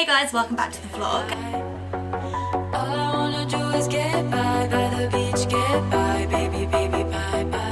guys, welcome back to the vlog. All I wanna do is get by the beach, get by, baby, baby, bye, bye.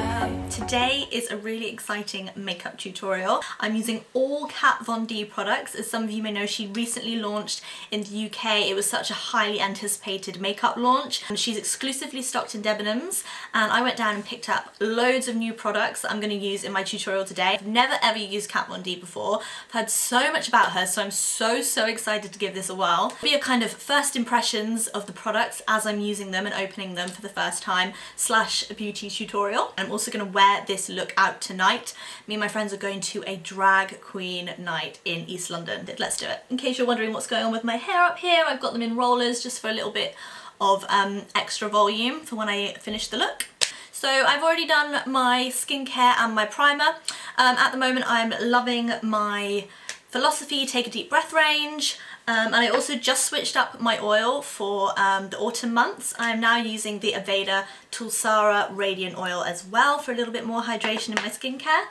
Today is a really exciting makeup tutorial. I'm using all Kat Von D products. As some of you may know, she recently launched in the UK. It was such a highly anticipated makeup launch. And she's exclusively stocked in Debenhams, and I went down and picked up loads of new products that I'm going to use in my tutorial today. I've never ever used Kat Von D before. I've heard so much about her, so I'm so excited to give this a whirl. It'll be a kind of first impressions of the products as I'm using them and opening them for the first time / a beauty tutorial. I'm also going to wear this look out tonight. Me and my friends are going to a drag queen night in East London. Let's do it. In case you're wondering what's going on with my hair up here, I've got them in rollers just for a little bit of extra volume for when I finish the look. So I've already done my skincare and my primer. At the moment I'm loving my Philosophy Take a Deep Breath range. And I also just switched up my oil for the autumn months. I'm now using the Aveda Tulsara Radiant Oil as well for a little bit more hydration in my skincare.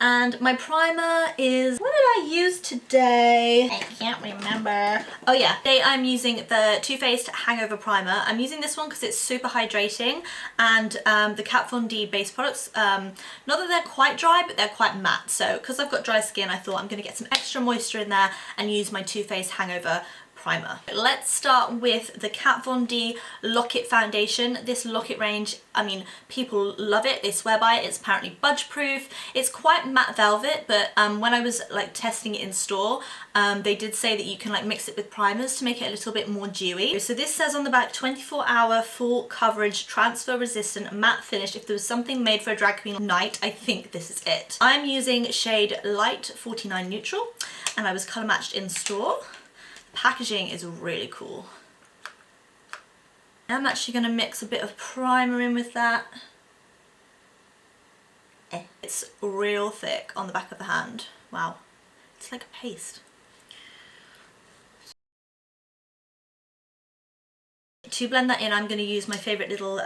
And my primer is, what did I use today? I can't remember. Oh yeah, today I'm using the Too Faced Hangover Primer. I'm using this one because it's super hydrating, and the Kat Von D base products, not that they're quite dry, but they're quite matte. So because I've got dry skin, I thought I'm going to get some extra moisture in there and use my Too Faced Hangover Primer. Let's start with the Kat Von D Lock-It Foundation. This Lock-It range, I mean, people love it, they swear by it. It's apparently budge proof. It's quite matte velvet, but when I was like testing it in store, they did say that you can like mix it with primers to make it a little bit more dewy. So this says on the back, 24-hour full coverage, transfer resistant matte finish. If there was something made for a drag queen night, I think this is it. I'm using shade Light 49 Neutral, and I was color matched in store. Packaging is really cool. I'm actually going to mix a bit of primer in with that. It's real thick on the back of the hand. Wow, it's like a paste. To blend that in, I'm going to use my favourite little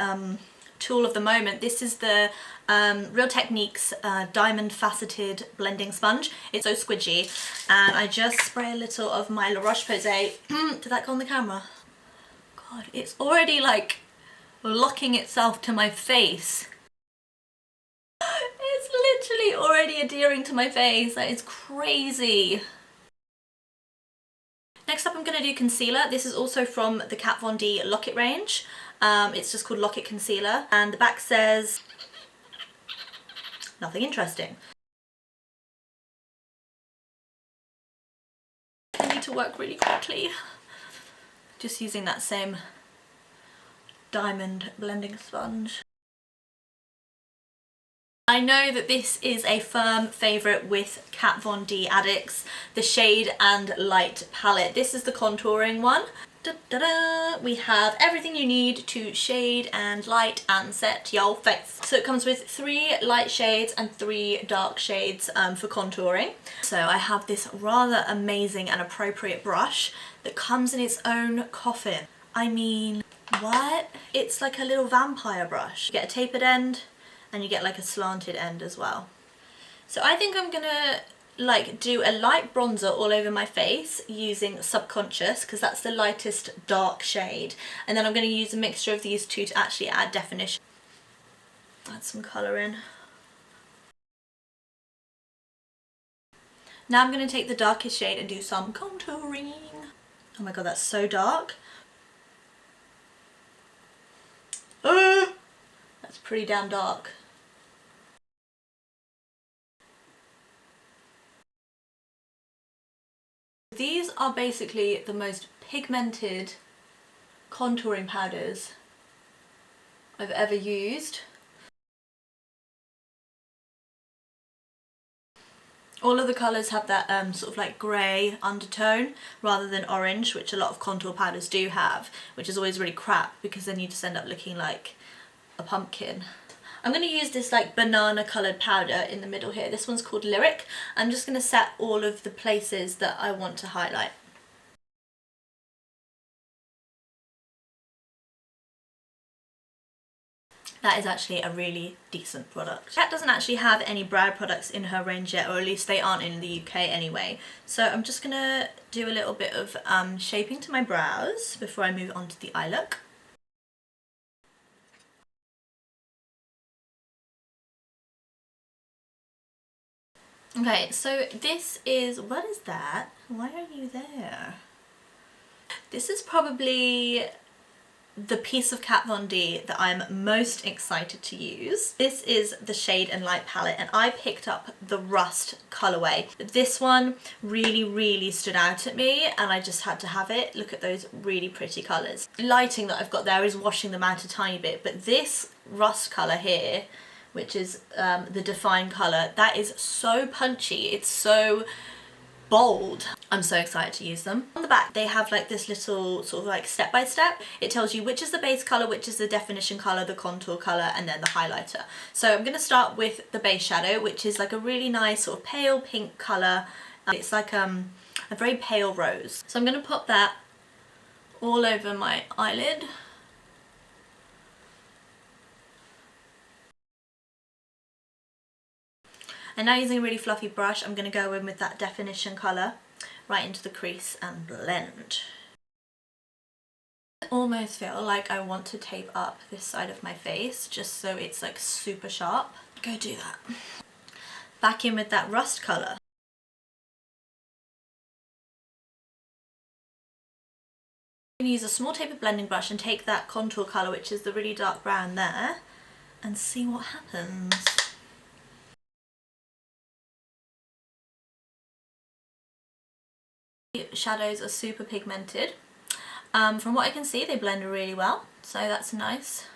tool of the moment. This is the Real Techniques Diamond Faceted Blending Sponge. It's so squidgy, and I just spray a little of my La Roche-Posay. Did that go on the camera? God, it's already like locking itself to my face. It's literally already adhering to my face. That is crazy. Next up I'm going to do concealer. This is also from the Kat Von D Lock-It range. It's just called Lock-It Concealer, and the back says nothing interesting. I need to work really quickly. Just using that same diamond blending sponge. I know that this is a firm favourite with Kat Von D addicts, the Shade and Light palette. This is the contouring one. Da, da, da. We have everything you need to shade and light and set your face. So it comes with 3 light shades and 3 dark shades for contouring. So I have this rather amazing and appropriate brush that comes in its own coffin. I mean, what? It's like a little vampire brush. You get a tapered end and you get like a slanted end as well. So I think I'm gonna like do a light bronzer all over my face using Subconscious, because that's the lightest dark shade, and then I'm going to use a mixture of these two to actually add definition. Add some colour in. Now I'm going to take the darkest shade and do some contouring. Oh my god, that's so dark. That's pretty damn dark. These are basically the most pigmented contouring powders I've ever used. All of the colours have that sort of like grey undertone rather than orange, which a lot of contour powders do have, which is always really crap because then you just end up looking like a pumpkin. I'm going to use this like banana coloured powder in the middle here. This one's called Lyric. I'm just going to set all of the places that I want to highlight. that is actually a really decent product. Kat doesn't actually have any brow products in her range yet, or at least they aren't in the UK anyway. So I'm just gonna do a little bit of shaping to my brows before I move on to the eye look. Okay, so this is, what is that? Why are you there? This is probably the piece of Kat Von D that I'm most excited to use. This is the Shade and Light palette, and I picked up the Rust colorway. This one really stood out at me, and I just had to have it. Look at those really pretty colors. The lighting that I've got there is washing them out a tiny bit, but this Rust color here, which is the Define color, that is so punchy. It's so bold. I'm so excited to use them. On the back they have like this little sort of like step by step. It tells you which is the base color, which is the definition color, the contour color, and then the highlighter. So I'm going to start with the base shadow, which is like a really nice sort of pale pink color. It's like a very pale rose. So I'm going to pop that all over my eyelid. And now using a really fluffy brush, I'm going to go in with that definition colour right into the crease and blend. I almost feel like I want to tape up this side of my face just so it's like super sharp. Go do that. Back in with that Rust colour. I'm going to use a small tapered blending brush and take that contour colour, which is the really dark brown there, and see what happens. Shadows are super pigmented. From what I can see, they blend really well, so that's nice.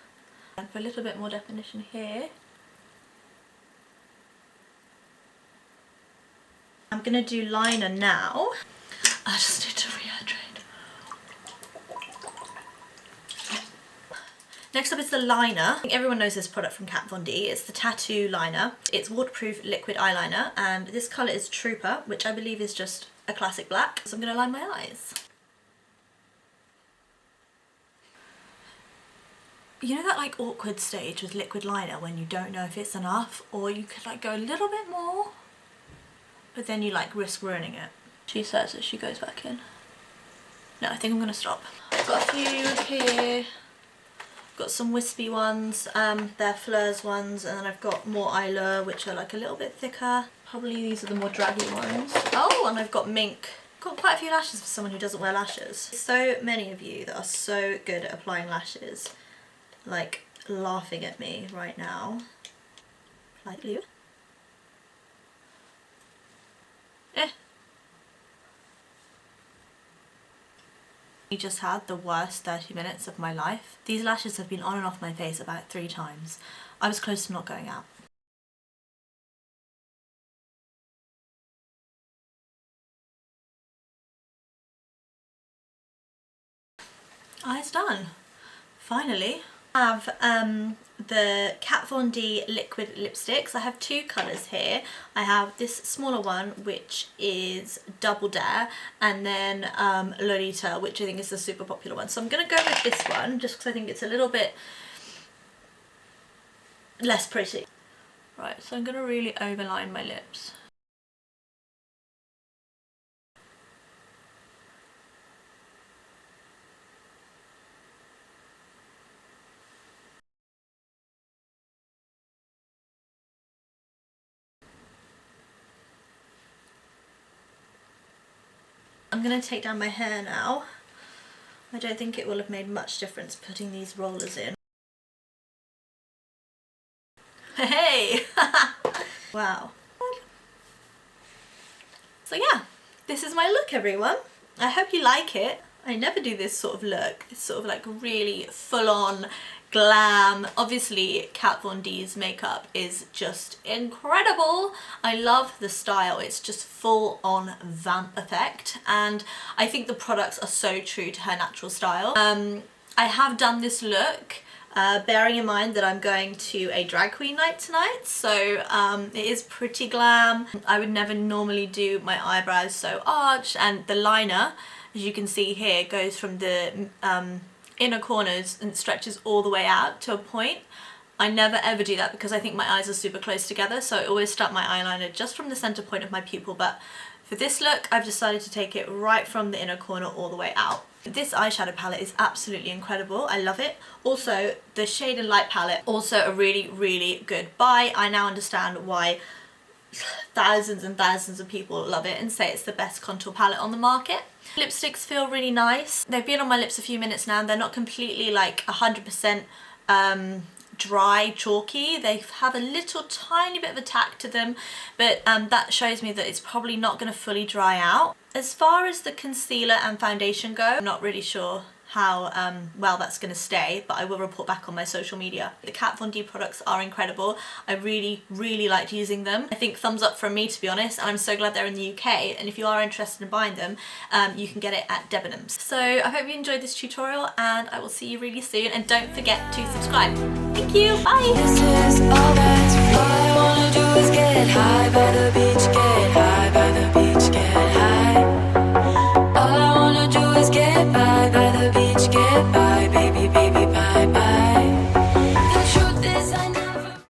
And for a little bit more definition here, I'm gonna do liner now. I just need to rehydrate. Next up is the liner. I think everyone knows this product from Kat Von D. It's the Tattoo Liner. It's waterproof liquid eyeliner, and this colour is Trooper, which I believe is just a classic black. So I'm going to line my eyes. You know that like awkward stage with liquid liner when you don't know if it's enough, or you could like go a little bit more, but then you like risk ruining it. She says as she goes back in. No, I think I'm going to stop. I've got a few here. Got some wispy ones, they're FLEUR's ones, and then I've got more FLEUR, which are like a little bit thicker. Probably these are the more draggy ones. Oh, and I've got mink. Got quite a few lashes for someone who doesn't wear lashes. So many of you that are so good at applying lashes, like laughing at me right now. Like you. I just had the worst 30 minutes of my life. These lashes have been on and off my face about 3 times. I was close to not going out. Eyes done. Finally. I have the Kat Von D liquid lipsticks. I have 2 colours here. I have this smaller one, which is Double Dare, and then Lolita, which I think is the super popular one. So I'm going to go with this one just because I think it's a little bit less pretty. Right, so I'm going to really overline my lips. I'm going to take down my hair now. I don't think it will have made much difference putting these rollers in. Hey! Wow. So yeah, this is my look, everyone. I hope you like it. I never do this sort of look. It's sort of like really full-on glam. Obviously Kat Von D's makeup is just incredible. I love the style. It's just full on vamp effect, and I think the products are so true to her natural style. I have done this look bearing in mind that I'm going to a drag queen night tonight, so it is pretty glam. I would never normally do my eyebrows so arched, and the liner, as you can see here, goes from the inner corners and stretches all the way out to a point. I never ever do that because I think my eyes are super close together, so I always start my eyeliner just from the center point of my pupil, but for this look I've decided to take it right from the inner corner all the way out. This eyeshadow palette is absolutely incredible. I love it. Also, the Shade and Light palette, also a really, really good buy. I now understand why thousands and thousands of people love it and say it's the best contour palette on the market. Lipsticks feel really nice. They've been on my lips a few minutes now and they're not completely like 100% dry, chalky. They have a little tiny bit of a tack to them, but that shows me that it's probably not going to fully dry out. As far as the concealer and foundation go, I'm not really sure how well that's going to stay, but I will report back on my social media. The Kat Von D products are incredible. I really, really liked using them. I think thumbs up from me, to be honest, and I'm so glad they're in the UK, and if you are interested in buying them, you can get it at Debenhams. So I hope you enjoyed this tutorial, and I will see you really soon, and don't forget to subscribe. Thank you, bye! This is all that's all I wanna do is get high by the beach, get high.